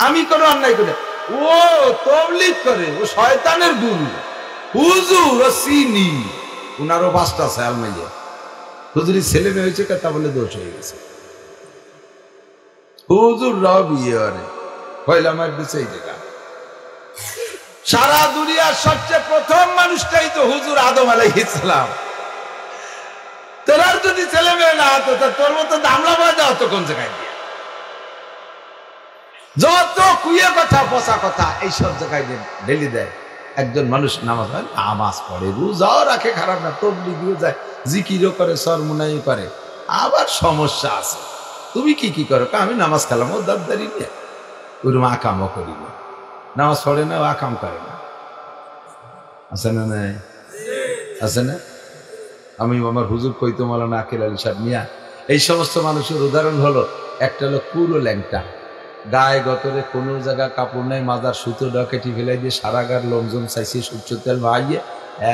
আমি কোনো অন্যায় করে, ও তাবলীগ করে, ও শয়তানের গুরু হুজুর, ও চিনি, উনারও 5টা সাল মেয়ে হুজুরি ছেলে মেয়ে হয়েছে, তা বলে দোষ হয়ে গেছে। হুজুর রাও বিয়ে করে পয়লা মার দিচ্ছে এই জায়গা। সারা দুনিয়ার সবচেয়ে প্রথম মানুষটাই তো হুজুর আদম আলাইহিস সালাম। তোর যদি ছেলে মেয়ে না হতো, তোর মতো দামলা বাজা হতো কোন জায়গায় দিয়ে? যত কুয়ে কথা, পচা কথা এইসব জায়গায় ঢেলে দেয়। একজন মানুষ নামাজ পড়ে, রোজাও রাখে, খারাপ না, তাবলীগও যায়, জিকিরও করে, সরমুনাই করে, আবার সমস্যা আছে। তুমি কি করো? আমি নামাজ খেলাম, ও দাবদারি নিয়ে ওরকম আকামও করি না, নামাজ পড়ে না, ও আকাম করে না, আছে না? নাই আছে না? আমি আমার হুজুর কইতো মাওলানা আকিল আলী সাহেব মিয়া, এই সমস্ত মানুষের উদাহরণ হলো, একটা লোক পুরো ল্যাংটা, গায়ে গতরে কোনো জায়গা কাপড় নাই, মাজার সুতো ডকেটি ফেলাই দিয়ে সারা গার লোকজন চাইছে সূর্য তেল ভাইয়ে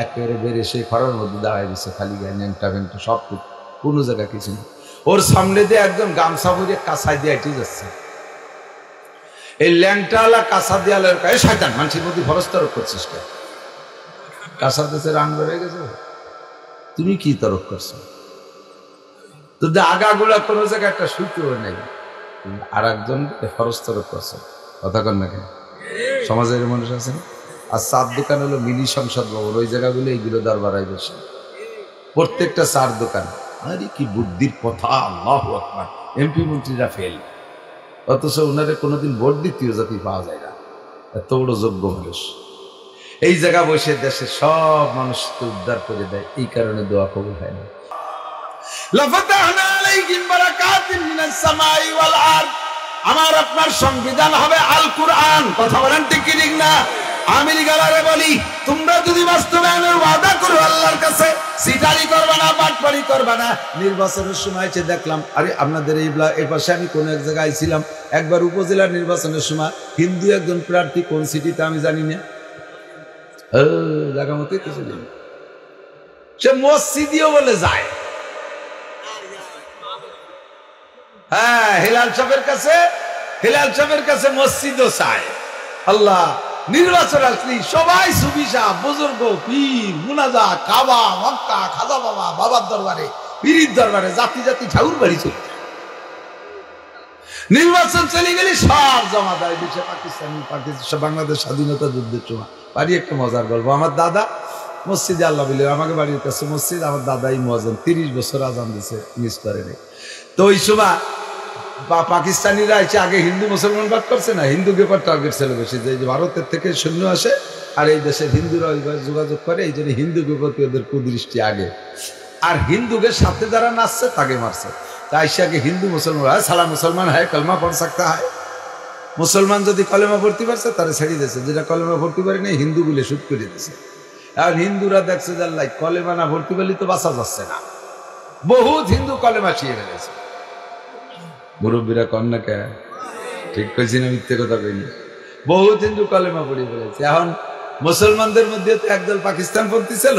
একেবারে বেড়ে সে খরার মধ্যে দাঁড়ায় দিচ্ছে, খালি গায়ে ল্যাংটা ফ্যাংটা সব কোনো জায়গা কিছু নেই। ওর সামনে দিয়ে একজন গামছা ভরে কাঁচা দিয়ে এটি যাচ্ছে। এই ল্যাংটাওয়ালা কাঁচা দেয়ালের গায়ে শয়তান, মানুষের মধ্যে খরচ তরক করছিস কে? কাঁচা দেশে রাং বেড়ে গেছে, তুমি কি তরক করছো? তোদের আগাগুলা কোনো জায়গায় একটা সুতো নেই, আর একজন খরচ তরক করছো, কথা কন না কেন? সমাজের মানুষ আছেন। আর চার দোকান হলো মিনি সংসদ ভবন, ওই জায়গাগুলো এইগুলো দরবারায় বসে, প্রত্যেকটা চার দোকান। আরে কি বুদ্ধির কথা, আল্লাহু আকবার। এমপি মন্ত্রীরা ফেল, অথচ ওনারে কোনোদিন ভোট দ্বিতীয় জাতি পাওয়া যায় না, এত বড় যোগ্য মানুষ। এই জায়গা বসে দেশের সব মানুষকে উদ্ধার করে দেয়, এই কারণে দোয়া কবুল হয় না। লাফাতাহনা আলাইহিম বারাকাতিন মিনাস সামাই ওয়াল আরদ। আমার আপনার সংবিধান হবে আল কুরআন, কথা বলেন ঠিক কি ঠিক না? আমেরিকারে বলি, তোমরা যদি বাস্তবায়নের ওয়াদা করো আল্লাহর কাছে, সিটারি করবে না, বাটপারি করবে না। নির্বাচনের সময় দেখলাম, আরে আপনাদের এই পাশে আমি কোন এক জায়গায় ছিলাম, একবার উপজেলার নির্বাচনের সময় হিন্দু একজন প্রার্থী, কোন সিটিতে আমি জানি না, জায়গা মতো কিছু নেই, সে মসজিদিও বলে যায়। হ্যাঁ, হেলাল সাহেবের কাছে মসজিদও চায়। আল্লাহ, নির্বাচন আসলি সবাই সুবিশা, বুজুর্গ, পীর, মুনাজা, কাবা, মক্কা, খাজা বাবা, বাবার দরবারে, পীরির দরবারে, জাতি জাতি ঠাকুর বাড়ি চলে যায়। নির্বাচন চলে গেলে সব জমা দেয় দেশে। পাকিস্তান বাংলাদেশ স্বাধীনতা যুদ্ধের সময় বাড়ি একটা মজার গল্প। আমার দাদা মসজিদে, আল্লাহ বলে আমাকে বাড়ির কাছে মসজিদ, আমার দাদাই মুয়াজ্জিন, 30 বছর আজান দিছে, মিস করেনি। তো ওই সময় পাকিস্তানিরা এসে আগে হিন্দু মুসলমান ভাগ করছে না, হিন্দুকে পর টার্গেট ছিল বেশি, যে ভারতের থেকে সৈন্য আসে আর এই দেশের হিন্দুরা ওইভাবে যোগাযোগ করে, এই জন্য হিন্দুকে প্রতি ওদের কুদৃষ্টি আগে, আর হিন্দুকে সাথে যারা নাচছে তাকে মারছে। তাই সে আগে হিন্দু মুসলমান হয়, সালা মুসলমান হয়, কলমা পড় सकता है। মুসলমান যদি কলেমা পড়তে পারছে তারা ছেড়ে দিয়েছে, যেটা কলেমা পড়তে পারে না হিন্দু বলে শুট করে দিয়েছে। আর হিন্দুরা দেখছে যে আল্লাহ, কলেমা না পড়তে পারলে তো বাঁচা যাচ্ছে না, বহুত হিন্দু কলেমা শিয়ে ফেলেছে। মুরব্বীরা কন না কে, ঠিক কইছি না মিথ্যে কথা কইনি? বহুত হিন্দু কলেমা পড়ে ফেলেছে। এখন মুসলমানদের মধ্যে তো একদল পাকিস্তান পন্থী ছিল,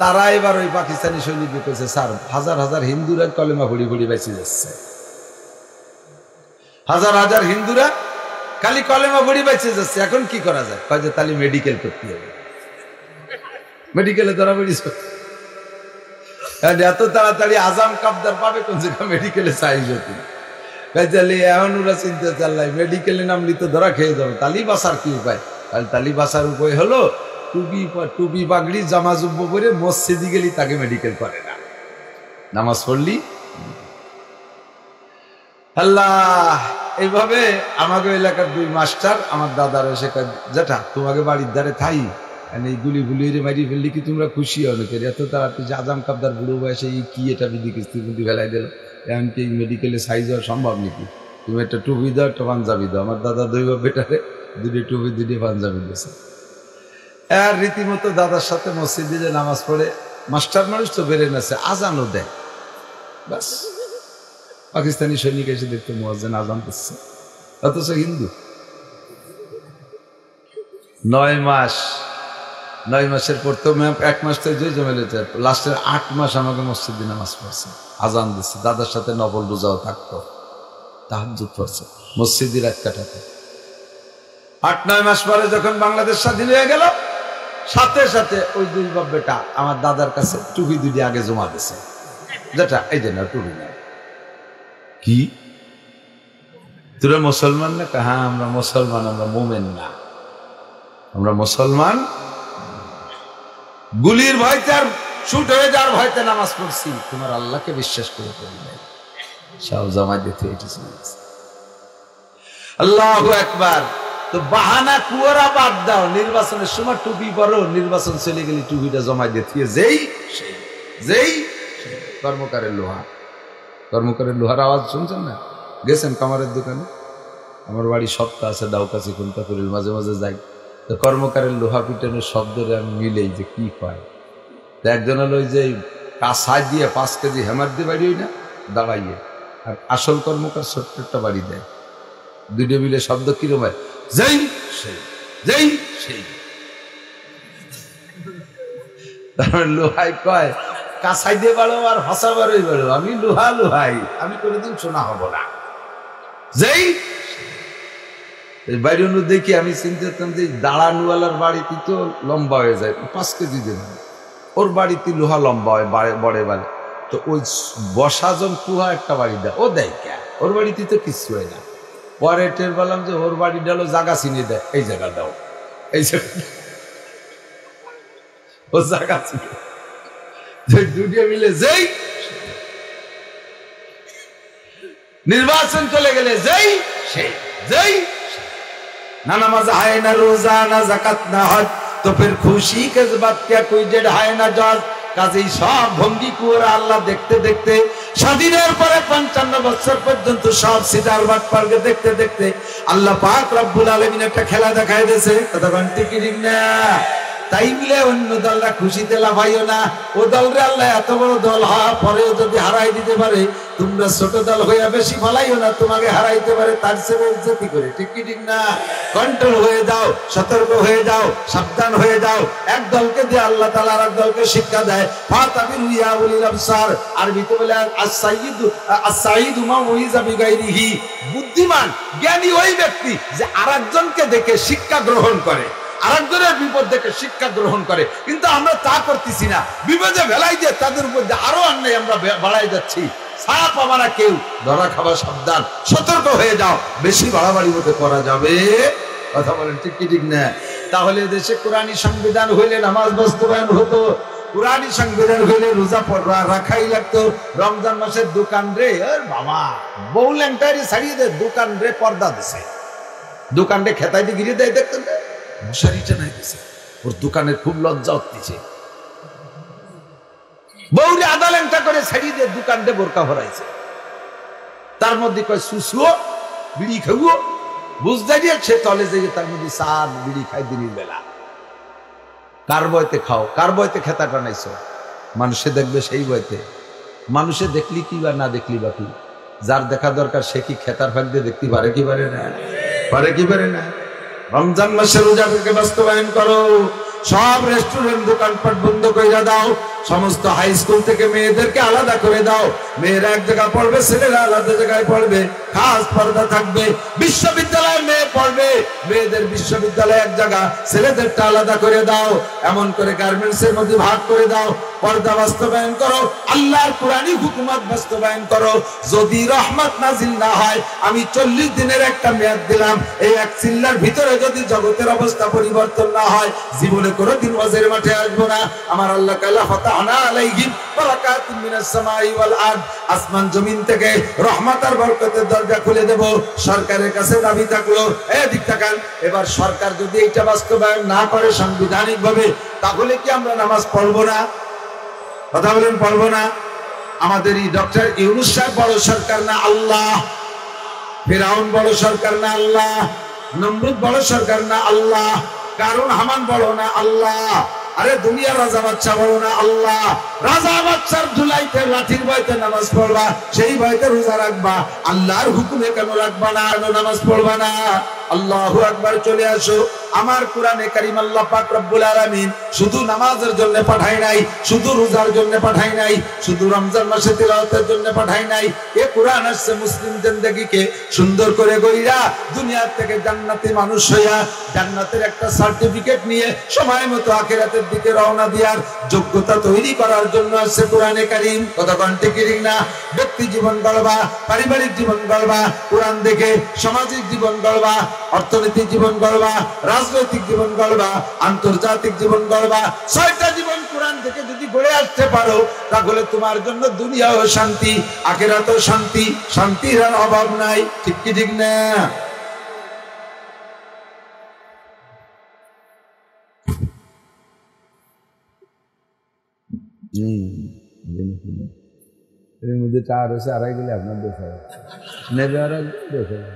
তারা এবার ওই পাকিস্তানি সৈনিক কইছে, স্যার হাজার হাজার হিন্দুরা কলেমা পড়ি পড়ি বেঁচে যাচ্ছে, হাজার হাজার হিন্দুরা খালি কলেমা পড়ি বেঁচে যাচ্ছে, এখন কি করা যায়? কয় যে তাহলে মেডিকেল করতে হবে। মেডিকেলে ধরা পড়িস, এত তাড়াতাড়ি আজাম কাবদার পাবে কোন জায়গা? মেডিকেলে চাই যদি এখন ওরা চিন্তা চাল্লাই, মেডিকেলে নামলি তো ধরা খেয়ে যাবে, তালি বাসার কি উপায়? তালি বাসার উপায় হলো টুপি পাগড়ি জামা জুব্ব করে মসজিদে গেলি তাকে মেডিকেল করে না, নামাজ পড়লি। আল্লাহ, এইভাবে আমাকে এলাকার 2 মাস্টার আমার দাদার এসে, যেটা তোমাকে বাড়ির ধারে থাই, এই গুলি গুলি মারি ফেললি কি তোমরা খুশি হও নাকি? এত তাড়াতাড়ি আজাম কাবদার বুড়ো বয়সে এই কি এটা বিধি কিস্তি বুদ্ধি ফেলাই দিল, এমনকি মেডিকেলে সাইজ হওয়া সম্ভব নাকি? তুমি একটা টুপি দাও, একটা পাঞ্জাবি দাও। আমার দাদা 2 বেটারে 2টি টুপি 2টি পাঞ্জাবি দিয়েছে। আর রীতিমতো দাদার সাথে মসজিদে যে নামাজ পড়ে, মাস্টার মানুষ তো বেড়ে নেছে, আজানও দেয়। বাস, পাকিস্তানি সৈনিক এসে দেখতে মুয়াজ্জিন আজান দিচ্ছে, অথচ হিন্দু। 9 মাসের প্রথমে 1 মাস তো জমেলেছে, লাস্টের 8 মাস আমাকে মসজিদে নামাজ পড়ছে, আজান দিচ্ছে, দাদার সাথে নফল রোজাও থাকতো, তাহাজ্জুদ পড়ছে, মসজিদে রাত কাটাতে। 8-9 মাস পরে যখন বাংলাদেশ স্বাধীন হয়ে গেল, সাথে সাথে ওই দুই বাপ বেটা আমার দাদার কাছে টুপি দুটি আগে জমা দিছে, যেটা এই যে না টুপি না। কি তোরা মুসলমান না? হ্যাঁ আমরা মুসলমান, আমরা মোমেন না, আমরা মুসলমান। গুলির ভয়তে আর শুট হয়ে যাওয়ার ভয়তে নামাজ পড়ছি, তোমার আল্লাহকে বিশ্বাস করে পড়ি নাই, সব জমা দিতে এসেছি। আল্লাহু আকবার। তো বাহানা কুয়ারা বাদ দাও, নির্বাচনের সময় টুপি পরো, নির্বাচন চলে গেলে টুপিটা জমা দিতে যেই যেই কর্মকারের লোহা, কর্মকারের লোহার আওয়াজ শুনছেন না? গেছেন কামারের দোকানে? আমার বাড়ি সপ্তাহ আছে দাউকাছি কোনটা করে মাঝে মাঝে যাই, তো কর্মকারের লোহা পিটানোর শব্দরে আমি মিলেই যে কি পায়। একজন হলো ওই যে কাঁসাই দিয়ে 5 কেজি হ্যামার দিয়ে বাড়ি না দাঁড়াইয়ে, আর আসল কর্মকার ছোট্ট একটা বাড়ি দেয়, দুটো মিলে শব্দ কিরম হয়, যেই সেই যেই সেই। তারপর লোহাই কয় কাঁসাই দিয়ে বাড়ো আর হসা বাড়োই বাড়ো, আমি লোহা লোহাই, আমি কোনোদিন শোনা হব না। যেই বাইরে দেখি আমি চিন্তা করতাম যে দাঁড়ানওয়ালার বাড়িতে তো লম্বা হয়ে যায় 5 কেজি দেন, ওর বাড়িতে লোহা লম্বা হয় বড়ে বাড়ে, তো ওই বসাজন কুহা একটা বাড়ি দেয়, ও দেয় কে, ওর বাড়িতে তো কিছু হয় না। পরে টের পেলাম যে ওর বাড়ি ডালো জায়গা চিনিয়ে দেয়, এই জায়গা দাও, এই জায়গা ও জায়গা চিনে দুটিয়ে মিলে যেই নির্বাচন চলে গেলে যেই সেই যেই ना नमाज है ना रोजा ना जाकात ना हज, तो फिर खुशी के बात क्या कोई जेड है ना जज। কাজেই সব ভঙ্গি কুয়ারা আল্লাহ দেখতে দেখতে স্বাধীনের পরে 55 বছর পর্যন্ত সব সিটার বাটপারকে দেখতে দেখতে আল্লাহ পাক রব্বুল আলামিন একটা খেলা দেখায় দিয়েছে, কথা বলতে কি ঠিক না? তাই মিলে অন্য দলরা খুশিতে লাভাইও না, ও দলরে আল্লাহ এত বড় দল হওয়ার পরেও যদি হারাই দিতে পারে, তোমরা ছোট দল হইয়া বেশি ফলাইও না, তোমাকে হারাইতে পারে তার চেয়ে ইজ্জতি করে, ঠিক কি ঠিক না? কন্ট্রোল হয়ে যাও, সতর্ক হয়ে যাও, সাবধান হয়ে যাও। এক দলকে দিয়ে আল্লাহ তাআলা আরেক দলকে শিক্ষা দেয়, ফাতাবিরু ইয়া উলিল আবসার, আরবিতে বলে আস-সাইয়্যিদু মান উইযা বিগাইরিহি, বুদ্ধিমান জ্ঞানী ওই ব্যক্তি যে আরেকজনকে দেখে শিক্ষা গ্রহণ করে, আরেকজনের বিপদ দেখে শিক্ষা গ্রহণ করে। কিন্তু আমরা তা করতেছি না, বিপদে ভেলাই দিয়ে তাদের উপর আরো অন্যায় আমরা বাড়াই যাচ্ছি। ছাড়া পাবা না কেউ, ধরা খাবার সাবধান, সতর্ক হয়ে যাও, বেশি বাড়াবাড়ি মতো করা যাবে, কথা বলেন ঠিক কি ঠিক না? তাহলে দেশে কোরআনী সংবিধান হইলে নামাজ বাস্তবায়ন হতো, কোরআনী সংবিধান হইলে রোজা রাখাই লাগতো। রমজান মাসের দোকান রে বাবা বউ ল্যাংটারি ছাড়িয়ে দে, দোকান রে পর্দা দিছে, দোকান রে খেতাই দিয়ে গিরে দেয়, দেখতেন মশারি টানাই দিছে, ওর দোকানের খুব লজ্জা হচ্ছে, বউরে আদা ল্যাংটা করে ছাড়িয়ে দিয়ে দোকান রে বোরকা ভরাইছে, তার মধ্যে কয় সুসুও বিড়ি খাবো, বুঝতে দিয়ে সে তলে যাইয়ে তার মধ্যে চার বিড়ি খাই দিনের বেলা। কার বয়তে খাও, কার বয়তে খেতা টানাইছো? মানুষে দেখবে সেই বয়তে, মানুষে দেখলি কি বা না দেখলি বা কি, যার দেখা দরকার সে কি খেতার ফাঁক দিয়ে দেখতে পারে কি পারে না? পারে কি পারে না? রমজান মাসে রোজাকে বাস্তবায়ন করো, সব রেস্টুরেন্ট দোকানপাট বন্ধ করে দাও, সমস্ত হাই স্কুল থেকে মেয়েদেরকে আলাদা করে দাও, মেয়েরা এক জায়গায় পড়বে, ছেলেরা আলাদা জায়গায় পড়বে, খাস পর্দা থাকবে। বিশ্ববিদ্যালয়ে মেয়ে পড়বে, মেয়েদের বিশ্ববিদ্যালয়ে এক জায়গা, ছেলেদেরটা আলাদা করে দাও। এমন করে গার্মেন্টস এর মধ্যে ভাগ করে দাও, পর্দা বাস্তবায়ন করো, আল্লাহর কোরআনী হুকুমত বাস্তবায়ন করো। যদি রহমত নাজিল না হয়, আমি 40 দিনের একটা মেয়াদ দিলাম, এই এক চিল্লার ভিতরে যদি জগতের অবস্থা পরিবর্তন না হয়, জীবনে কোনোদিন ওয়াজের মাঠে আসবো না। আমার আল্লাহ কালা ফাতাহনা আলাইহিম বারাকাতুম মিনাস সামাই ওয়াল আরদ, আসমান জমিন থেকে রহমত আর বরকতের দরজা খুলে দেব। সরকারের কাছে দাবি থাকলো, এদিক তাকান, এবার সরকার যদি এটা বাস্তবায়ন না করে সাংবিধানিক ভাবে, তাহলে কি আমরা নামাজ পড়বো না? কথা বলেন, পড়বো না? আমাদের এই ডক্টর ইউনূস সাহেব বড় সরকার না আল্লাহ? ফিরাউন বড় সরকার না আল্লাহ? নমরুদ বড় সরকার না আল্লাহ? কারণ হামান বড় না আল্লাহ? আরে দুনিয়া রাজা বাচ্চা বড় না আল্লাহ? রাজা বাচ্চার ধুলাইতে লাঠির ভয়তে নামাজ পড়বা, সেই ভয়তে রোজা রাখবা, আল্লাহর হুকুমে কেন রাখবা না, নামাজ পড়বা না? আল্লাহু আকবার। চলে আসো। আমার কোরআনে কারীম আল্লাহ পাক রব্বুল আলামিন শুধু নামাজের জন্য পাঠায় নাই, শুধু রোজার জন্য পাঠায় নাই, শুধু রমজান মাসে তিলাওয়াতের জন্য পাঠায় নাই। এই কোরআন আসছে মুসলিম জিন্দেগিকে সুন্দর করে গইরা দুনিয়া থেকে জান্নাতি মানুষ হইয়া জান্নাতের একটা সার্টিফিকেট নিয়ে সময় মতো আখিরাতের দিকে রওনা দেওয়ার যোগ্যতা তৈরি করার জন্য আসছে কোরআনে কারীম। কথা কন্টে কিরিং না? ব্যক্তি জীবন গড়বা, পারিবারিক জীবন গড়বা, কোরআন দেখে সামাজিক জীবন গড়বা, অর্থনৈতিক জীবন গড়বা, রাজনৈতিক জীবন গড়বা, আন্তর্জাতিক জীবন গড়বা। 6টা জীবন কোরআন থেকে যদি গড়ে আসতে পারো তাহলে তোমার জন্য দুনিয়াও শান্তি, আখিরাতেও শান্তি, শান্তির আর অভাব নাই। ঠিক কি ঠিক না? এর মধ্যে চার হচ্ছে আড়াই গেলে আপনার দোষ হবে, নেবে আর দোষ হবে।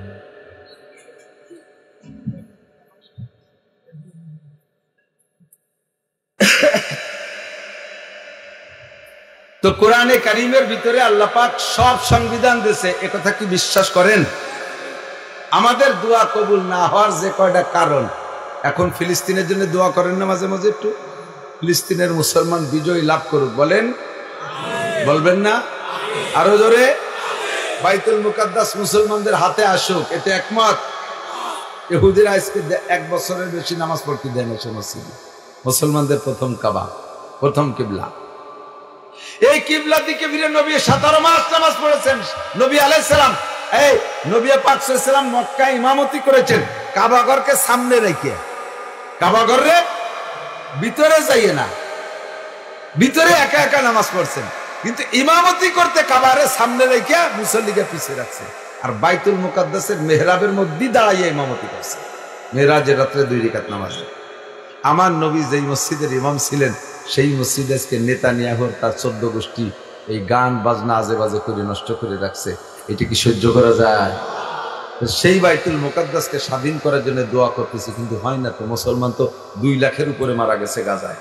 তো কোরআনে কারীমের ভিতরে আল্লাহ পাক সব সংবিধান দিয়েছে, একথা কি বিশ্বাস করেন? আমাদের দোয়া কবুল না হওয়ার যে কয়টা কারণ, এখন ফিলিস্তিনের জন্য দোয়া করেন না মাঝে মাঝে একটু? ফিলিস্তিনের মুসলমান বিজয় লাভ করুক, বলেন? বলবেন না? আরো জোরে। বাইতুল মুকাদ্দাস মুসলমানদের হাতে আসুক, এটা একমত? ইহুদিরা আজকে 1 বছরের বেশি নামাজ পড়তে দেয় না মসজিদে। মুসলমানদের প্রথম কাবা, প্রথম কিবলা। এই কিবলা দিকে ফিরে নবী 17 মাস নামাজ পড়েছেন। নবী আলাইহিস সালাম, এই নবী পাক সাল্লাল্লাহু আলাইহি সাল্লাম মক্কায় ইমামতি করেছেন কাবা ঘরকে সামনে রেখে। কাবা ঘরে ভিতরে যাইয়ে না, ভিতরে একা একা নামাজ পড়ছেন, কিন্তু ইমামতি করতে কাবারে সামনে রেখে মুসল্লিকে পিছিয়ে রাখছে। আর বাইতুল মুকাদ্দাসের মেহরাবের মধ্যে দাঁড়াইয়া ইমামতি করছে। মেহরাজের রাত্রে 2 রাকাত নামাজ। আমার নবী যেই মসজিদের ইমাম ছিলেন সেই মসজিদে আজকে নেতানিয়াহুর তার 14 গোষ্ঠী এই গান বাজনা আজে বাজে করে নষ্ট করে রাখছে। এটা কি সহ্য করা যায়? সেই বাইতুল মুকাদ্দাসকে স্বাধীন করার জন্য দোয়া করতেছে, কিন্তু হয় না। তো মুসলমান তো 2 লাখের উপরে মারা গেছে গাজায়।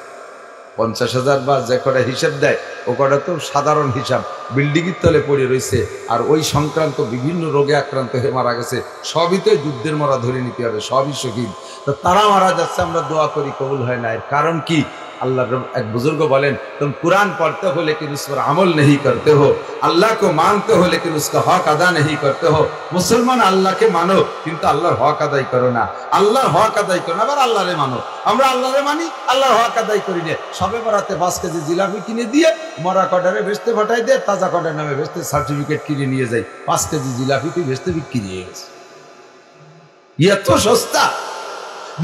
50,000 বা যে কটা হিসাব দেয় ও কটা তো সাধারণ হিসাব, বিল্ডিংয়ের তলে পড়ে রয়েছে। আর ওই সংক্রান্ত বিভিন্ন রোগে আক্রান্ত হয়ে মারা গেছে। সবই তো যুদ্ধের মরা ধরে নিতে হবে, সবই শহীদ। তো তারা মারা যাচ্ছে, আমরা দোয়া করি, কবুল হয় না। এর কারণ কি? अल्लाह एक बुजुर्ग बोलें, तुम कुरान पढ़ते हो लेकिन उस पर अमल नहीं करते हो, अल्लाह को मानते हो लेकिन उसका हक अदा नहीं करते हो। मुसलमान अल्लाह के मानो किंतु अल्लाहर हक अदाय करो ना, अल्लाहर हक अदाय करो ना, आबार अल्लाहरे मानो। আমরা আল্লাহরে মানি, আল্লাহর হক আদায় করি না। সবে বরাতে 5 কেজি জিলাপি কিনে দিয়ে মরা কটারে বেচতে পাঠাই দিয়ে তাজা কটার নামে বেচতে সার্টিফিকেট কিনে নিয়ে যাই। 5 কেজি জিলাপি তুই বেচতে বিক্রি হয়ে গেছে। এত সস্তা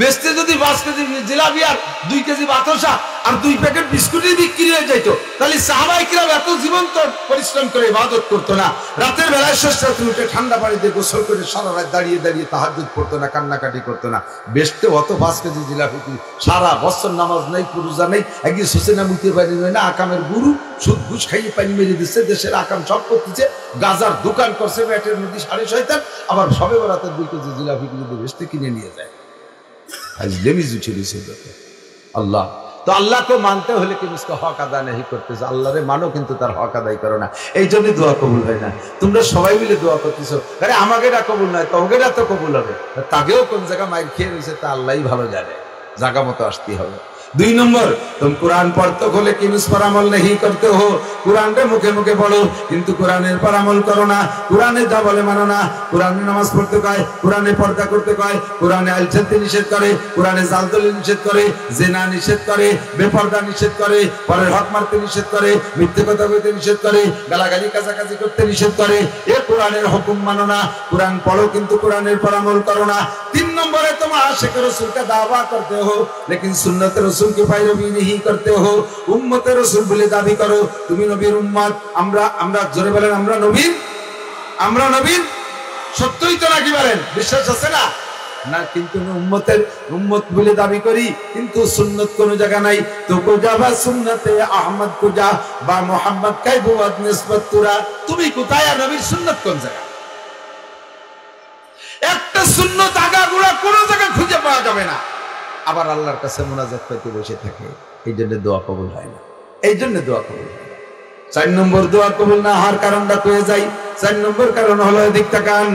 বেচতে যদি 5 কেজি জিলাপি আর 2 কেজি বাতাসা আর 2 প্যাকেট বিস্কুটই বিক্রি হয়ে যেত, তাহলে সাহাবায়ে কিরাম এত জীবন্ত পরিশ্রম করে ইবাদত করতো না? রাতের বেলায় শেষ রাতে উঠে ঠান্ডা পানিতে গোসল করে সারা রাত দাঁড়িয়ে দাঁড়িয়ে তাহাজ্জুদ পড়তো না, কান্নাকাটি করতো না। বেচতে অত 5 কেজি জিলাপি সারা বছর নামাজ নেই, রোজা নেই, একদিন সুসেনা মুইতে পারি না, আকামের গুরু, সুদ ঘুষ খাইয়ে পানি মেরে দিচ্ছে, দেশের আকাম সব করতেছে, গাজার দোকান করছে ব্যাটের মধ্যে 6.5, আবার সবে বরাতে 2 কেজি জিলাপি কিনে বেচতে কিনে নিয়ে যায়। अल्लाह तो अल्लाह को मानते हो लेकिन उसका हक अदा नहीं करते। अल्लाह रे मानो किंतु तार हक अदाय करो ना, এই জন্যই দোয়া কবুল হয় না। তোমরা সবাই মিলে দোয়া করতেছো, আরে আমাকেটা কবুল নয় তোকেটা তো কবুল হবে। তাকেও কোন জায়গা মাইর খেয়ে রয়েছে তা আল্লাহই ভালো জানে, জায়গা মতো আসতে হবে। 2 नंबर, तुम कुरान पढ़ते हो लेकिन उस पर अमल नहीं करते हो। कुरान रे मुखे मुखे पढ़ो किंतु कुरानेर पर अमल करो ना, कुराने जा बोले मानो ना। कुराने नामाज पढ़ते कয়, कुराने पर्दा करते कয়, कुराने आइल छेदते निषेध करे, कुराने জাল তোলে নিষেধ করে, জিনা নিষেধ করে, বেপরদা নিষেধ করে, পরের হক মারতে নিষেধ করে, মিথ্যে কথা বলতে নিষেধ করে, গালাগালি কাজাকাজি করতে নিষেধ করে। এ কুরআনের হুকুম মানো না, কুরআন পড়ো কিন্তু কুরআনের पर अमल करो ना। 3 नंबरे तुम आशिक रसूल का दावा करते हो लेकिन सुन्नत रसूल की पैरवी नहीं करते हो। उम्मत रसूल बोले दाबी करो তুমি নবীর উম্মত। আমরা জোরে বলেন আমরা নবীর সত্যই তো নাকি বলেন? বিশ্বাস আছে না? না, কিন্তু উম্মত বলে দাবি করি কিন্তু সুন্নাত কোন জায়গা নাই। তো কো যাবা সুন্নতে আহমদ কো যা বা মুহাম্মদ কাইবুয়াত নিসবত তুরা, তুমি কোথায় আর নবীর সুন্নাত কোন জায়গা? একটা সুন্নাত আগাগোড়া কোন জায়গা খুঁজে পাওয়া যাবে না। আবার আল্লাহর কাছে মুনাজাত করতে বসে থাকে, এই জন্য দোয়া কবুল হয় না। 4 নম্বর দোয়া কবুল না হওয়ার কারণটা কয়ে যাই। 4 নম্বর কারণ হলো এদিক তাকান,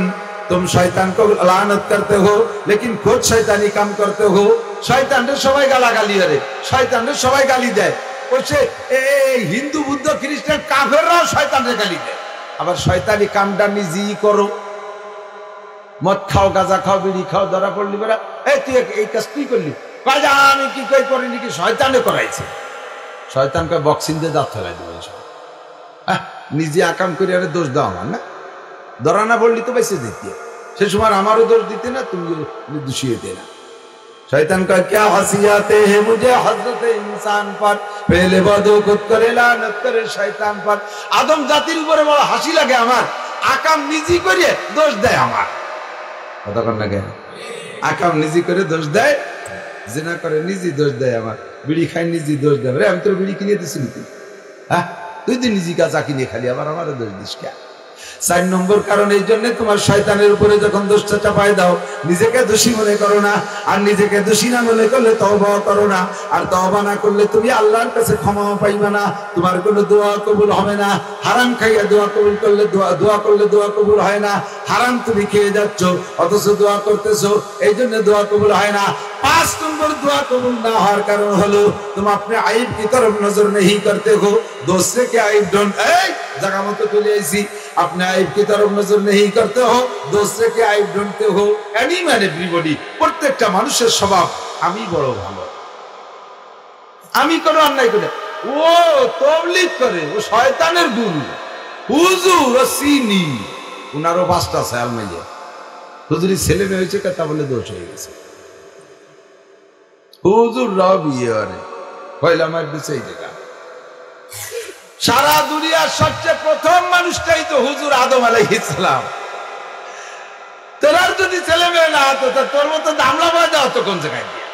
तुम शैतान को लानत करते हो लेकिन खुद शैतानी काम करते हो। शैतान रे सबाई गालागाली करे, शैतान रे सबाई गाली देय। ওসে এই হিন্দু বুদ্ধ খ্রিস্টান কাফেররাও শয়তানের গালি দেয়। আবার শয়তানি কামটা নিজেই করো, মদ খাও, গাঁজা খাও, বিড়ি খাও, ধরা পড়লি বেড়া এই তুই এই কাজ তুই করলি, কাজা আমি কি কই করিনি, কি শয়তানে করাইছে। শয়তানকে বক্সিং দিয়ে দাঁত ফেলাই দেবে। নিজে আকাম করে আরে দোষ দাও আমার না, ধরা না পড়লি তো বেঁচে দিতে, সে সময় আমারও দোষ দিতে না, তুমি দোষী হতে না। शैतान का क्या हंसियाते हैं मुझे हजरत इंसान पर, पहले बदो खुद करे लानत करे शैतान पर। आदम জাতির উপরে বড় হাসি লাগে আমার, আকাম নিজি করে দোষ দেয় আমার। কথা কর না কেন? আকাম নিজি করে দোষ দেয়, জিনা করে নিজি দোষ দেয় আমার, বিড়ি খাই নিজি দোষ দেয়। আমি তোর বিড়ি কিনে দিছি নাকি? হ্যাঁ, তুই তো নিজি কাজা কিনে খালি, আবার আমার দোষ দিস কেন? 4 নম্বর কারণ এই জন্য তোমার শয়তানের উপরে যখন দোষটা চাপাই দাও, নিজেকে দোষী মনে করো না, আর নিজেকে দোষী না মনে করলে তওবা করো না, আর তওবা না করলে তুমি আল্লাহর কাছে ক্ষমা পাইবে না, তোমার কোনো দোয়া কবুল হবে না। হারাম খাইয়া দোয়া কবুল করলে দোয়া করলে দোয়া কবুল হয় না। হারাম তুমি খেয়ে যাচ্ছ অথচ দোয়া করতেছো, এই জন্য দোয়া কবুল হয় না। 5 নম্বর দোয়া কবুল না হওয়ার কারণ হলো तुम अपने आइब की तरफ नजर नहीं करते हो, दूसरे के आइब ढूंढ जगह मत चले ऐसी, अपने आइब की तरफ नजर नहीं करते हो, दूसरे के आइब ढूंढते हो। एनी मैन एवरीबॉडी, প্রত্যেকটা মানুষের স্বভাব আমি বড় ভালো, আমি কোনো অন্যায় করে, ও তাবলীগ করে, ও শয়তানের গুরু হুজুর রসিনি, উনারও 5টা সাল মেয়ে হুজুরি ছেলে মেয়ে হয়েছে, কথা বলে দোষ হয়ে গেছে। হুজুর রবিয়ারে পয়লা মার দিছে এই জায়গা। সারা দুনিয়ার সবচেয়ে প্রথম মানুষটাই তো হুজুর আদম আলাইহিস সালাম। তোর যদি ছেলে মেয়ে না হতো, তোর মতো দামলা বাজা হতো কোন জায়গায় দিয়ে?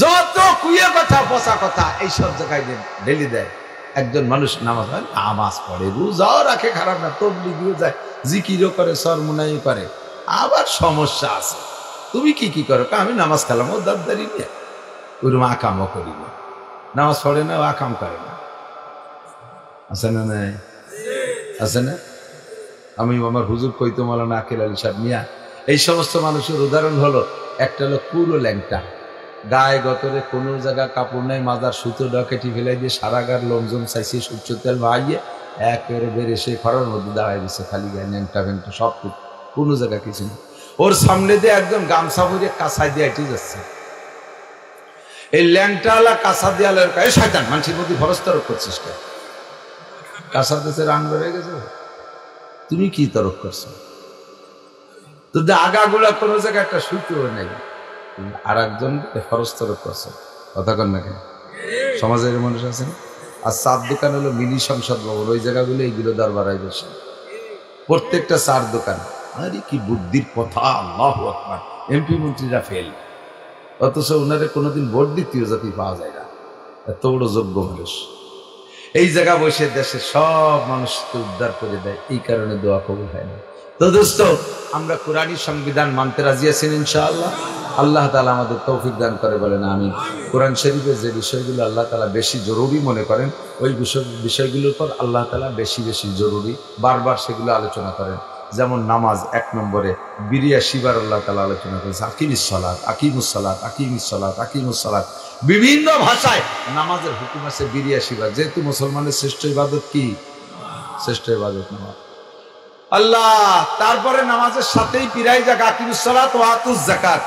যত কুয়ে কথা, পচা কথা এইসব জায়গায় ঢেলি দেয়। একজন মানুষ নামাজ পড়ে, রোজাও রাখে, খারাপ না, তাবলীগও যায়, জিকিরও করে, সরমুনাই করে, আবার সমস্যা আছে। তুমি কি করো? আমি নামাজ খেলাম, ও দাবদারি নিয়ে ওরকম আকামও করি না, নামাজ পড়ে না, ও আকাম করে না, আছে না? নাই আছে না? আমি আমার হুজুর কইতো মাওলানা আকিল আলী সাহেব মিয়া, এই সমস্ত মানুষের উদাহরণ হলো, একটা হলো পুরো ল্যাংটা, গায়ে গতরে কোনো জায়গা কাপড় নেই, মাজার সুতো ডকেটি ফেলাই দিয়ে সারা গার লোকজন চাইছে সূর্য তেল ভাইয়ে একেবারে বেড়ে সেই খরার মধ্যে দাঁড়ায় দিচ্ছে, খালি গায়ে ল্যাংটা ফ্যাংটা সব কোনো জায়গা কিছু নেই। ওর সামনে দিয়ে একদম গামছা ভরে কাঁচাই দিয়ে এটি যাচ্ছে, এই ল্যাংটাওয়ালা কাঁচা দেয়ালের কাছে শয়তান মানুষের মধ্যে ফরজ তরক করছিস কে? কাঁচা দেশে রান বেড়ে গেছে, তুমি কি তরক করছো? তোদের আগাগুলা কোনো জায়গায় একটা সুতো নেই, আর একজন ফরজ তরক করছো। কথা কন না কেন? সমাজের মানুষ আছে। আর 4 দোকান হলো মিনি সংসদ ভবন, ওই জায়গাগুলো এইগুলো দরবারায় বসে, প্রত্যেকটা 4 দোকান। আরে কি বুদ্ধির কথা, আল্লাহু আকবার। এমপি মন্ত্রীরা ফেল, অথচ ওনারে কোনোদিন ভোট দ্বিতীয় জাতি পাওয়া যায় না, এত বড় যোগ্য মানুষ। এই জায়গা বসে দেশের সব মানুষকে উদ্ধার করে দেয়, এই কারণে দোয়া কবুল হয় না। তো দোস্ত, আমরা কোরআনী সংবিধান মানতে রাজি আছেন ইনশাআল্লাহ? আল্লাহ তাআলা আমাদের তৌফিক দান করে, বলেন আমিন। কোরআন শরীফের যে বিষয়গুলো আল্লাহ তাআলা বেশি জরুরি মনে করেন, ওই বিষয়গুলোর পর আল্লাহ তাআলা বেশি বেশি জরুরি বারবার সেগুলো আলোচনা করেন। যেমন নামাজ 1 নম্বরে 82 বার আল্লাহ তাআলা আলোচনা করেছে, আকিমিস সালাত, আকিমুস সালাত, আকিমিস সালাত, আকিমুস সালাত। বিভিন্ন ভাষায় নামাজের হুকুম আছে 82 বার। যেহেতু মুসলমানের শ্রেষ্ঠ ইবাদত কি? শ্রেষ্ঠ ইবাদত নামাজ। আল্লাহ তারপরে নামাজের সাথেই পিরাই যাক আকিমুস সালাত ওয়া আতুজ যাকাত,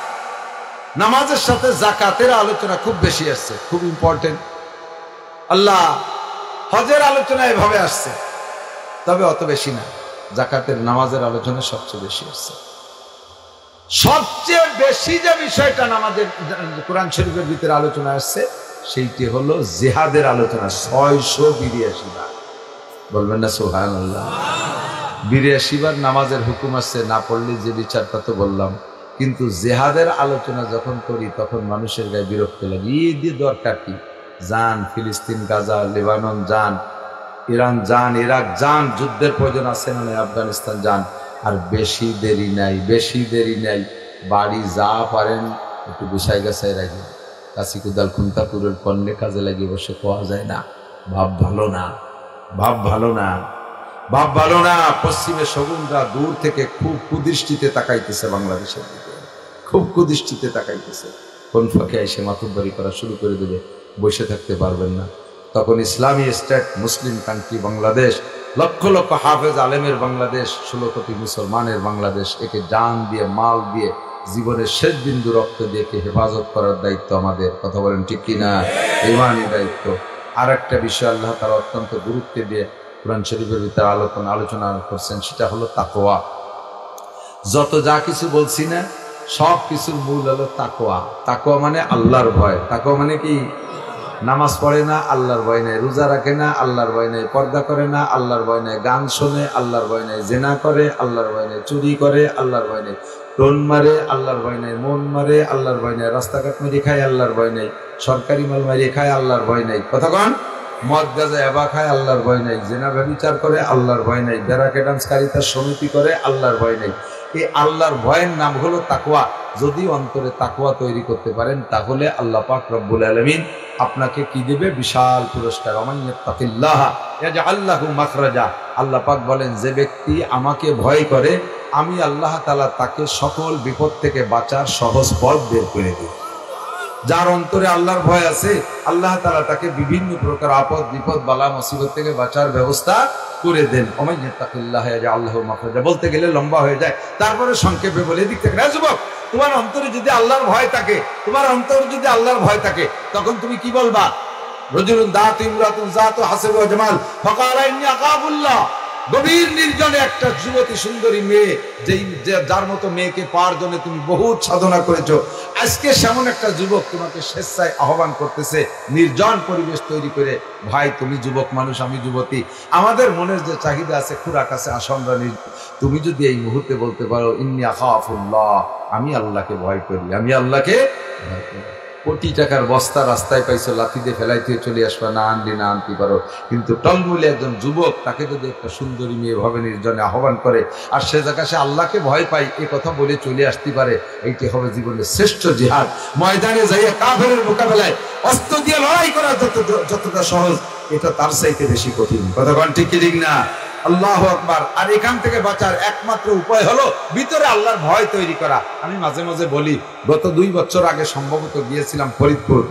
নামাজের সাথে যাকাতের আলোচনা খুব বেশি আসছে, খুব ইম্পর্টেন্ট। আল্লাহ হজের আলোচনা এভাবে আসছে, তবে অত বেশি না। যাকাতের নামাজের আলোচনা সবচেয়ে বেশি আসছে। সবচেয়ে বেশি যে বিষয়টা নামাজের কোরআন শরীফের ভিতরে আলোচনা আসছে, সেইটি হলো জিহাদের আলোচনা। 682 বার, বলবেন না সুবহানাল্লাহ? 82 বার নামাজের হুকুম আসছে, না পড়লে যে বিচারটা তো বললাম। কিন্তু জিহাদের আলোচনা যখন করি তখন মানুষের গায়ে বিরক্ত লাগে। এই দিয়ে দরকার কি? যান ফিলিস্তিন, গাজা, লেবানন যান, ইরান যান, ইরাক যান, যুদ্ধের প্রয়োজন আছে না? আফগানিস্তান যান। আর বেশি দেরি নাই, বেশি দেরি নাই। বাড়ি যা পারেন একটু গুছাই গাছাই রাখি, কাশি কুদাল খুন্তা কুড়ের পণ্যে কাজে লাগিয়ে বসে পাওয়া যায় না। ভাব ভালো না, ভাব ভালো না। বাপ ভালো না, পশ্চিমে শগুনরা দূর থেকে খুব কুদৃষ্টিতে তাকাইতেছে বাংলাদেশের দিকে, খুব কুদৃষ্টিতে তাকাইতেছে। কোন ফাঁকে এসে মাতুব্বরি করা শুরু করে দেবে, বসে থাকতে পারবেন না। তখন ইসলামী স্টেট, মুসলিম কান্ট্রি বাংলাদেশ, লক্ষ লক্ষ হাফেজ আলেমের বাংলাদেশ, 16 কোটি মুসলমানের বাংলাদেশ, একে জান দিয়ে, মাল দিয়ে, জীবনের শেষ বিন্দু রক্ত দিয়ে হেফাজত করার দায়িত্ব আমাদের। কথা বলেন ঠিক কিনা? ইমানি দায়িত্ব। আর একটা বিষয় আল্লাহ তাআলা অত্যন্ত গুরুত্ব দিয়ে কুরআন শরীফের ভিতরে আলোচনা করছেন, সেটা হলো তাকওয়া। যত যা কিছু বলছি না, সব কিছুর মূল হলো তাকওয়া। তাকওয়া মানে আল্লাহর ভয়। তাকওয়া মানে কি? নামাজ পড়ে না, আল্লাহর ভয় নাই। রোজা রাখে না, আল্লাহর ভয় নাই। পর্দা করে না, আল্লাহর ভয় নাই। গান শোনে, আল্লাহর ভয় নাই। জেনা করে, আল্লাহর ভয় নাই। চুরি করে, আল্লাহর ভয় নাই। টোন মারে, আল্লাহর ভয় নাই। মন মারে, আল্লাহর ভয় নাই। রাস্তাঘাট মেরে খায়, আল্লাহর ভয় নাই। সরকারি মাল মারিয়ে খায়, আল্লাহর ভয় নাই। কথা কন? মদ গাঁজা এবা খায়, আল্লাহর ভয় নাই। জেনা ব্যভিচার করে, আল্লাহর ভয় নাই। বেড়াকে ডান্সকারিতার সমিতি করে, আল্লাহর ভয় নাই। এই আল্লাহর ভয়ের নাম হলো তাকওয়া। যদি অন্তরে তাকওয়া তৈরি করতে পারেন, তাহলে আল্লাহ পাক রব্বুল আলামিন আপনাকে কি দেবে? বিশাল পুরস্কার। ওমাইয়াত্তাকিল্লাহ ইয়াজআল লাহু মাখরাজা। আল্লাহ পাক বলেন, যে ব্যক্তি আমাকে ভয় করে, আমি আল্লাহ তাআলা তাকে সকল বিপদ থেকে বাঁচার সহজ পথ বের করে দিই। যার অন্তরে আল্লাহর ভয় আছে, আল্লাহ তাআলা তাকে বিভিন্ন প্রকার আপদ বিপদ বালা মুসিবত থেকে বাঁচার ব্যবস্থা করে দেন। ওমাইয়াত্তাকিল্লাহ ইয়াজআল লাহু মাখরাজা বলতে গেলে লম্বা হয়ে যায়, তারপরে সংক্ষেপে বলে দিক থেকে। যুবক, তোমার অন্তরে যদি আল্লাহর ভয় থাকে, তোমার অন্তরে যদি আল্লাহর ভয় থাকে, তখন তুমি কি বলবা? রাজুলুন দাতু ইমরাতুন যাতু হাসাব ওয়া জামাল ফাকালা ইন্নী আকাবুল্লাহ। গভীর নির্জনে একটা যুবতী সুন্দরী মেয়ে, যার মতো মেয়েকে পাওয়ার জন্য তুমি বহুত সাধনা করেছো, আজকে সেমন একটা যুবক তোমাকে স্বেচ্ছায় আহ্বান করতেছে নির্জন পরিবেশ তৈরি করে, ভাই তুমি যুবক মানুষ, আমি যুবতী, আমাদের মনের যে চাহিদা আছে, খুরাক আছে, আসনরা, তুমি যদি এই মুহূর্তে বলতে পারো ইন্নী আখাফুল্লাহ, আমি আল্লাহকে ভয় করি, আমি আল্লাহকে ভয় করি। কোটি টাকার বস্তা রাস্তায় পাইছো, লাথি দিয়ে ফেলাইতে চলে আসবা, না আনলি না আনতে পারো। কিন্তু টলমুলে একজন যুবক, তাকে যদি একটা সুন্দরী মেয়ে ভাবে নির্জনে আহ্বান করে, আর সে জায়গায় সে আল্লাহকে ভয় পাই, এ কথা বলে চলে আসতে পারে, এইটি হবে জীবনের শ্রেষ্ঠ জিহাদ। ময়দানে যাইয়া কাফেরের মোকাবেলায় অস্ত্র দিয়ে লড়াই করা যতটা সহজ, এটা তার চাইতে বেশি কঠিন। কথা কোন ঠিক ঠিক না? আল্লাহু আকবার। আর এখান থেকে বাঁচার একমাত্র উপায় হলো ভিতরে আল্লাহর ভয় তৈরি করা। আমি মাঝে মাঝে বলি, গত 2 বছর আগে সম্ভবত গিয়েছিলাম ফরিদপুর।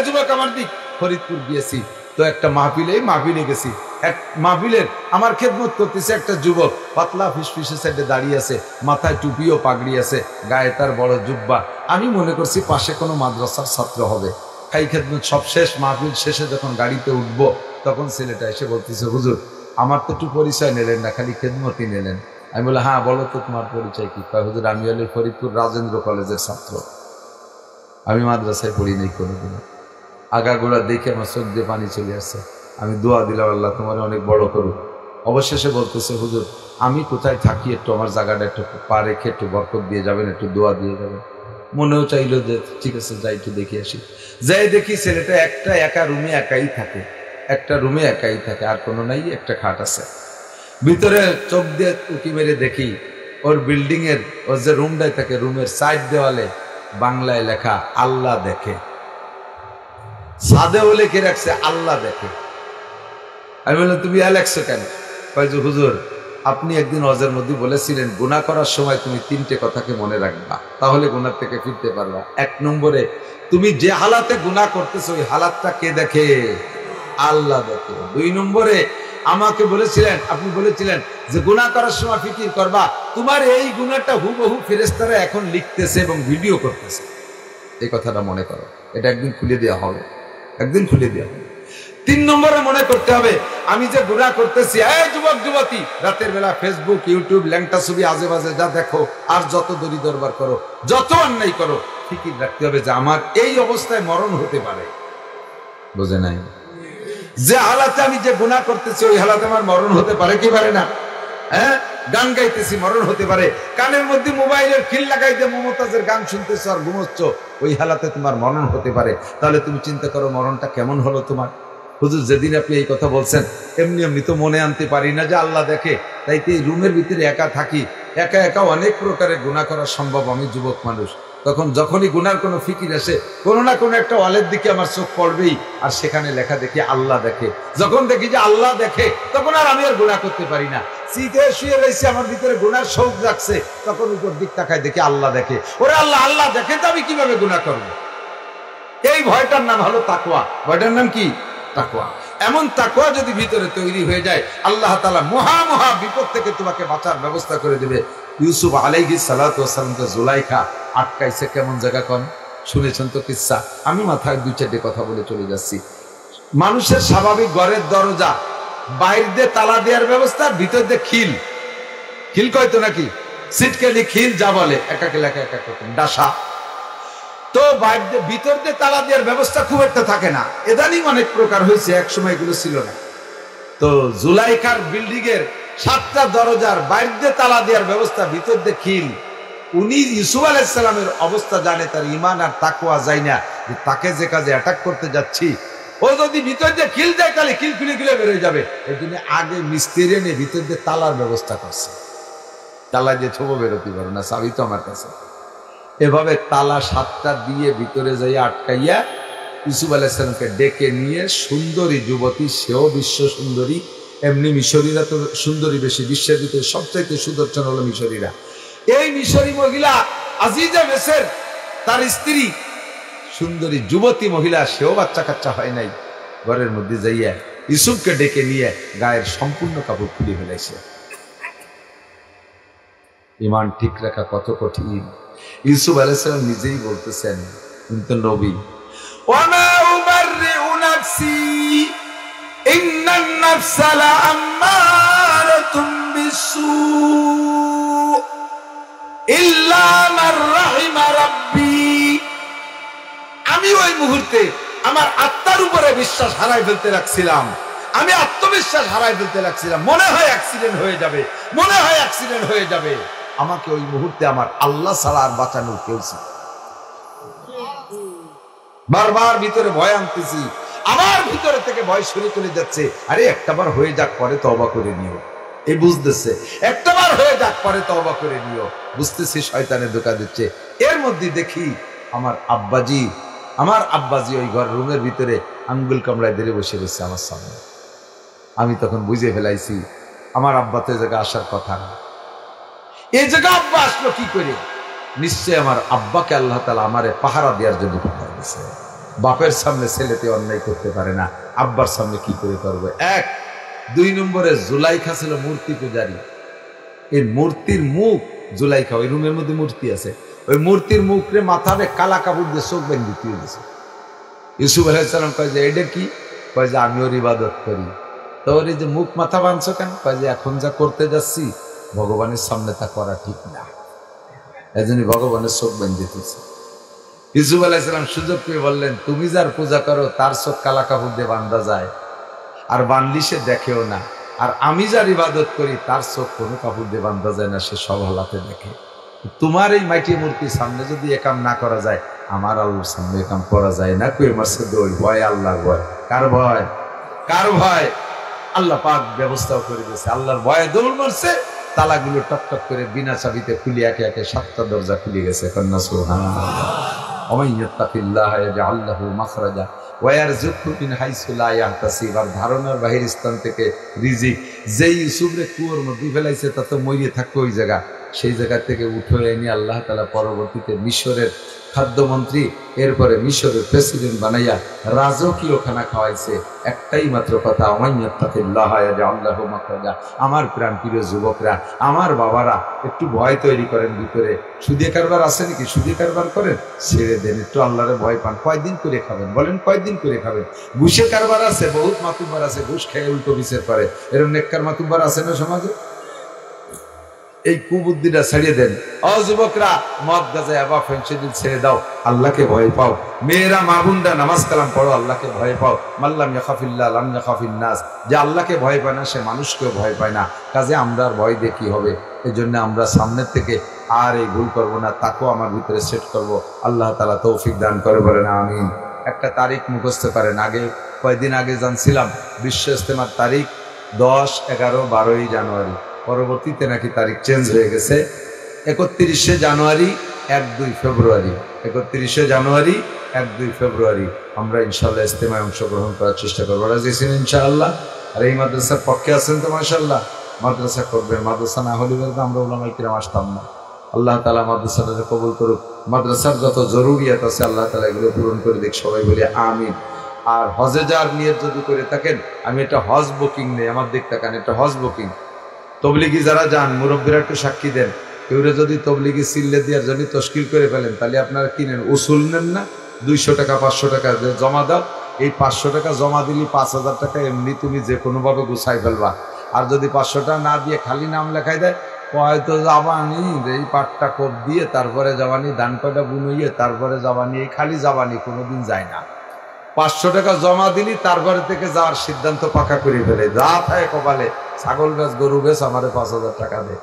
যুবক আমার দিক, ফরিদপুর গিয়েছি তো একটা মাহফিলে গেছি। এক মাহফিলের আমার খেদমত করতেছে একটা যুবক, পাতলা ফিসফিসে সাইডে দাঁড়িয়ে আছে, মাথায় টুপি ও পাগড়ি আছে, গায়ে তার বড় জুব্বা। আমি মনে করছি পাশে কোনো মাদ্রাসার ছাত্র হবে। খাই খেদমত সব শেষ, মাহফিল শেষে যখন গাড়িতে উঠবো, তখন ছেলেটা এসে বলতেছে, হুজুর আমার তো একটু পরিচয় নিলেন না, খালি খেদমতই নিলেন। আমি বললাম, হ্যাঁ বলো তো তোমার পরিচয় কি? কয়, হুজুর আমি হলে ফরিদপুর রাজেন্দ্র কলেজের ছাত্র, আমি মাদ্রাসায় পড়ি নাই কোনোদিন। আগাগোড়া দেখে আমার চোখ দিয়ে পানি চলে আসছে। আমি দোয়া দিলাম, আল্লাহ তোমার অনেক বড় করুক। অবশেষে বলতেছে, হুজুর আমি কোথায় থাকি, একটু আমার জায়গাটা একটু পা রেখে একটু বরকত দিয়ে যাবেন, একটু দোয়া দিয়ে যাবেন। মনেও চাইলো যে ঠিক আছে যাই একটু দেখে আসি। যাই দেখি ছেলেটা একা রুমে একাই থাকে, একটা রুমে একাই থাকে, আর কোনো নাই, একটা খাট আছে। ভিতরে চোখ দিয়ে উঁকি মেরে দেখি, ওর বিল্ডিং এর, ওর যে রুমটাই থাকে, রুমের সাইড দেওয়ালে বাংলায় লেখা আল্লাহ দেখে, সাদেও লিখে রাখছে আল্লাহ দেখে। আমি বললাম, তুমি লেখছো কেন? কয় যে হুজুর আপনি একদিন ওয়াজের মধ্যে বলেছিলেন গুনাহ করার সময় তুমি 3টে কথাকে মনে রাখবা, তাহলে গুনাহ থেকে ফিরতে পারবা। 1 নম্বরে, তুমি যে হালাতে গুনাহ করতেছো ওই হালাতটা কে দেখে? আল্লাহ দেখে। 2 নম্বরে আমাকে বলেছিলেন, আপনি বলেছিলেন যে গুনাহ করার সময় ফিকির করবা, তোমার এই গুনাহটা হুবহু ফেরেশতারা এখন লিখতেছে এবং ভিডিও করতেছে। এই কথাটা মনে করো, এটা একদিন খুলে দেওয়া হবে, একদিন খুলে দেওয়া হবে। 3 নম্বরে মনে করতে হবে, আমি যে গুনাহ করতেছি, যুবক যুবতী, রাতের বেলা ফেসবুক, ইউটিউব, ল্যাংটা ছবি আজে বাজে যা দেখো, আর যত দড়ি দরবার করো, যত অন্যায় করো, ফিকির রাখতে হবে যে আমার এই অবস্থায় মরণ হতে পারে। বুঝে নাই? যে হালাতে আমি যে গুনাহ করতেছি ওই হালাতে আমার মরণ হতে পারে কি পারে না? গান গাইতেছি, মরণ হতে পারে। কানের মধ্যে মোবাইলের খিল লাগাইতে মমতাজের গান শুনতেছো আর ঘুমোচ্ছ, ওই হালাতে তোমার মরণ হতে পারে। তাহলে তুমি চিন্তা করো মরণটা কেমন হলো তোমার। হুজুর যেদিন আপনি এই কথা বলছেন, এমনি তো মনে আনতে পারি না যে আল্লাহ দেখে, তাই তো এই রুমের ভিতরে একা থাকি, একা একা অনেক প্রকারের গুনাহ করা সম্ভব। আমি যুবক মানুষ, তখন যখনই গুনার কোনো ফিকির আসে, কোনো না কোনো একটা ওয়ালের দিকে আমার চোখ পড়বেই, আর সেখানে লেখা দেখি আল্লাহ দেখে। যখন দেখি যে আল্লাহ দেখে, তখন আর আমি আর গুনাহ করতে পারি না। শীতে শুয়ে রয়েছে, আমার ভিতরে গুনার শৌক জাগছে, তখন উপর দিক তাকায় দেখি আল্লাহ দেখে। ওরে আল্লাহ, আল্লাহ দেখে তো আমি কিভাবে গুনাহ করবো? এই ভয়টার নাম হলো তাকওয়া। ভয়টার নাম কি? তাকওয়া। এমন তাকওয়া যদি ভিতরে তৈরি হয়ে যায়, আল্লাহ তাআলা মহা মহা বিপদ থেকে তোমাকে বাঁচার ব্যবস্থা করে দেবে। ইউসুফ আলাইহিস সালাতু ওয়াস সালামকে জুলাইখা আটকাইছে কেমন জায়গা কোন? শুনেছেন তো কিসসা? আমি মাথায় দুই চারটে কথা বলে চলে যাচ্ছি। মানুষের স্বাভাবিক ঘরের দরজা বাইরে দিয়ে তালা দেওয়ার ব্যবস্থা, ভিতর দিয়ে খিল, খিল কয় তো নাকি, সিটকেলি খিল যা বলে, এক এক এলাকা এক এক রকম ডাসা। তো বাইরে ভিতর দিয়ে তালা দেওয়ার ব্যবস্থা খুব একটা থাকে না, ইদানিং অনেক প্রকার হয়েছে, এক সময় এগুলো ছিল না। তো জুলাইখার বিল্ডিং এর 7টা দরজার বাইরে দিয়ে তালা দেওয়ার ব্যবস্থা, ভিতর দিয়ে খিল। উনি ইউসুফ আলাইহিস সালামের অবস্থা জানে, তার ঈমান আর তাকওয়া যায় না যে তাকে যে কাজে অ্যাটাক করতে যাচ্ছি, ও যদি ভিতর দিয়ে খিল দেয় তাহলে খিল খুলে খুলে বেরোয় যাবে। এই জন্য আগে মিস্ত্রি এনে ভিতর দিয়ে তালার ব্যবস্থা করছে। তালা দিয়ে থবো বেরোতে পারো না, চাবি তো আমার কাছে। এভাবে তালা 7টা দিয়ে ভিতরে যাই আটকাইয়া ইউসুফ আলাইহিস সালামকে ডেকে নিয়ে, সুন্দরী যুবতী, সেও বিশ্ব সুন্দরী, এমনি মিশরীরা তো সুন্দরী বেশি, বিশ্বের ভিতরে সবচাইতে সুদর্শন হলো মিশরীরা। এই মিশরী মহিলা আজিজা মেসের, তার স্ত্রী সুন্দরী যুবতী মহিলা, সেও বাচ্চা কাচ্চা হয় নাই, ঘরের মধ্যে যাইয়া ইউসুফকে ডেকে নিয়ে গায়ের সম্পূর্ণ কাপড় খুলে ফেলাইছে। ঈমান ঠিক রাখা কত কঠিন। ইউসুফ আলাইহিস সালাম নিজেই বলতেছেন, কিন্তু নবী, ওয়ামা উবাররিউ নাফসি ইন্নান নাফসা লাআম্মারাতুম বিসসু ইল্লা মান রাহিমা রাব্বি। আমি ওই মুহূর্তে আমার আত্মার উপরে বিশ্বাস হারাই ফেলতে লাগছিলাম, আমি আত্মবিশ্বাস হারাই ফেলতে লাগছিলাম, মনে হয় অ্যাক্সিডেন্ট হয়ে যাবে, মনে হয় অ্যাক্সিডেন্ট হয়ে যাবে। আমাকে ওই মুহূর্তে আমার আল্লাহ ছাড়া আর বাঁচানোর কেউ ছিল। বারবার ভিতরে ভয় আনতেছি, আমার ভিতরে থেকে ভয় সরে চলে যাচ্ছে। আরে একটাবার হয়ে যাক, পরে তওবা করে নিও। এই বুঝতেছে একটাবার হয়ে যাক, পরে তওবা করে নিও। বুঝতেছি শয়তানে ধোঁকা দিচ্ছে। এর মধ্যে দেখি আমার আব্বাজি ওই ঘর রুমের ভিতরে আঙ্গুল কামড়ায় ধরে বসে রয়েছে আমার সামনে। আমি তখন বুঝে ফেলাইছি আমার আব্বা তো এই জায়গায় আসার কথা না। এই জায়গা আব্বা আসলো কি করে? নিশ্চয় আমার আব্বাকে আল্লাহ তাআলা আমারে পাহারা দেওয়ার জন্য পাঠিয়ে দিয়েছে। বাপের সামনে ছেলেতে অন্যায় করতে পারে না, আব্বার সামনে কি করে করবে? 1 2 নম্বরে জুলাইখা ছিল মূর্তি পূজারী। এই মূর্তির মুখ, জুলাইখা ওই রুমের মধ্যে মূর্তি আছে, ওই মূর্তির মুখরে মাথারে কালা কাপড় দিয়ে চোখ বেঁধে দিয়ে দিয়েছে। ইউসুফ আলাইহিস সালাম কয় যে এটা কি? কয় যে আমি ওর ইবাদত করি। তো ওর এই যে মুখ মাথা বাঁধছো কেন? কয় যে এখন যা করতে যাচ্ছি ভগবানের সামনে তা করা ঠিক না, এজন্য ভগবানের চোখ বেঁধে দিতেছে। ইউসুফ আলাইহিস সালাম সুযোগ পেয়ে বললেন, তুমি যার পূজা করো তার চোখ কালা কাপড় দিয়ে বান্ধা যায়, আর বানলি সে দেখেও না। আর আমি যার ইবাদত করি তার চোখ কোনো কাপড় দিয়ে বান্ধা যায় না, সে সব হালাতে দেখে। তোমার এই মাটি মূর্তির সামনে যদি এ কাম না করা যায়, আমার আল্লাহর সামনে এ কাম করা যায় না। কই মারছে দৌড়, ভয় আল্লাহর ভয়। কার ভয়? কার ভয়? আল্লাহ পাক ব্যবস্থাও করে দিয়েছে, আল্লাহর ভয়ে দৌড় মারছে। তালাগুলো টক টক করে বিনা চাবিতে খুলে একে একে 7টা দরজা খুলে গেছে। কন্যা সুবহানাল্লাহ। ওমান ইয়াত্তাকিল্লাহ ইয়াজআল লাহু মাখরাজা ওয়া ইয়ারযুকহু মিন হাইসু লা ইয়াহতাসিব। আর ধারণার বাহির স্থান থেকে রিজিক। যেই ইউসুফরে কুয়োর মধ্যে ফেলাইছে তা তো মরিয়ে থাকতো ওই জায়গা, সেই জায়গা থেকে উঠে এনে আল্লাহ তাআলা পরবর্তীতে মিশরের খাদ্যমন্ত্রী, এরপরে মিশরের প্রেসিডেন্ট বানাইয়া রাজকীয় খানা খাওয়াইছে। একটাই মাত্র কথা, ওমান ইয়াত্তাকিল্লাহ ইয়াজআল লাহু মাখরাজা। আমার প্রাণ প্রিয় যুবকরা, আমার বাবারা, একটু ভয় তৈরি করেন ভিতরে। সুদে কারবার আছে নাকি? সুদে কারবার করেন, ছেড়ে দেন, একটু আল্লাহরে ভয় পান। কয়দিন করে খাবেন বলেন? কয়দিন করে খাবেন? ঘুষে কারবার আছে, বহুত মাতুব্বার আছে ঘুষ খেয়ে উল্টো বিচার করে, এরকম নেককার মাতুব্বার আছে না সমাজে? এই কুবুদ্দিটা ছেড়ে দেন। ও যুবকরা, মদ গাঁজা ইয়াবা ফেন্সিডিল ছেড়ে দাও, আল্লাহকে ভয় পাও। মেয়েরা মা বোনরা নামাজ কালাম পড়ো, আল্লাহকে ভয় পাও। মাল্লাম ইয়াখাফিল্লাহ লাম ইয়াখাফিন নাস। যে আল্লাহকে ভয় পায় না সে মানুষকেও ভয় পায় না। কাজে আমরা আর ভয় দিয়ে কি হবে? এই জন্য আমরা সামনের থেকে আর এই ভুল করবো না, তাকেও আমার ভিতরে সেট করব। আল্লাহ তাআলা তৌফিক দান করে, বলেন আমিন। একটা তারিখ মুখস্থ করেন। আগে কয়েকদিন আগে জানছিলাম বিশ্ব ইজতেমার তারিখ 10, 11, 12 জানুয়ারি। পরবর্তীতে নাকি তারিখ চেঞ্জ হয়ে গেছে। 31শে জানুয়ারি, 1-2 ফেব্রুয়ারি। 31শে জানুয়ারি, 1-2 ফেব্রুয়ারি আমরা ইনশাআল্লাহ ইজতেমায় অংশগ্রহণ করার চেষ্টা করবো। রাজি আছেন ইনশাআল্লাহ? আর এই মাদ্রাসার পক্ষে আছেন তো? মাশাআল্লাহ। মাদ্রাসা করবেন। মাদ্রাসা না হলে বলতে আমরা উলামায়ে কিরাম আসতাম না। আল্লাহ তাআলা মাদ্রাসাটাকে কবুল করুক। মাদ্রাসার যত জরুরিয়াত আছে আল্লাহ তাআলা এগুলো পূরণ করে দিক, সবাই বলি আমিন। আর হজে যাওয়ার নিয়ত যদি করে থাকেন, আমি একটা হজ বুকিং নেই, আমার দিক তাকান, একটা হজ বুকিং। তবলিগি যারা যান মুরব্বীরা একটু সাক্ষী দেন, কেউরে যদি তবলিগি সিল্লে দেওয়ার জন্য তশকিল করে ফেলেন, তাহলে আপনারা কি নেন? উসুল নেন না? 200 টাকা 500 টাকা জমা দাও। এই 500 টাকা জমা দিলে 5000 টাকা এমনি তুমি যে কোনোভাবে গুছাই ফেলবা। আর যদি 500 টাকা না দিয়ে খালি নাম লেখাই দেয়, হয়তো যাবানি এই পাটটা কোপ দিয়ে তারপরে যাবানি, ধান কয়টা বুনইয়ে তারপরে যাবানি, এই খালি যাবানি, কোনোদিন যায় না। 500 টাকা জমা দিলি তারপরে থেকে যাওয়ার সিদ্ধান্ত পাকা করে ফেলে, যা থাকে কপালে, ছাগল বেচ গরু বেচ আমারে 5000 টাকা দে।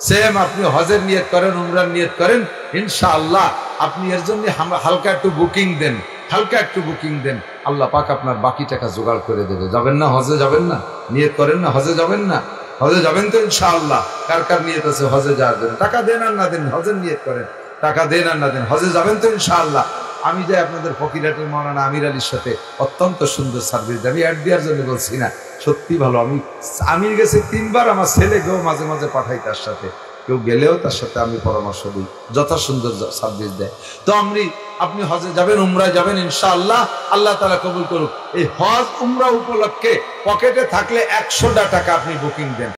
সেম আপনি হজের নিয়ত করেন, উমরার নিয়ত করেন, ইনশাআল্লাহ আপনি এর জন্য হালকা একটু বুকিং দেন, হালকা একটু বুকিং দেন, আল্লাহ পাক আপনার বাকি টাকা জোগাড় করে দেবে। যাবেন না হজে? যাবেন না? নিয়ত করেন না হজে যাবেন না? হজে যাবেন তো ইনশাআল্লাহ? কার কার নিয়ত আছে হজে যাওয়ার জন্য? টাকা দেন আর না দেন, হজের নিয়ত করেন, টাকা দেন আর না দেন, হজে যাবেন তো ইনশাআল্লাহ? আমি যাই আপনাদের ফকিরহাটের মাওলানা আমির আলীর সাথে অত্যন্ত সুন্দর সার্ভিস দেয়। আমি অ্যাড দেওয়ার জন্য বলছি না, সত্যি ভালো। আমি আমির গেছে 3 বার, আমার ছেলেকেও মাঝে মাঝে পাঠাই তার সাথে, কেউ গেলেও তার সাথে আমি পরামর্শ দিই, যথা সুন্দর সার্ভিস দেয়। তো আপনি হজে যাবেন, উমরায় যাবেন ইনশাআল্লাহ, আল্লাহ তাআলা কবুল করুক। এই হজ উমরা উপলক্ষে পকেটে থাকলে 100টা টাকা আপনি বুকিং দেন।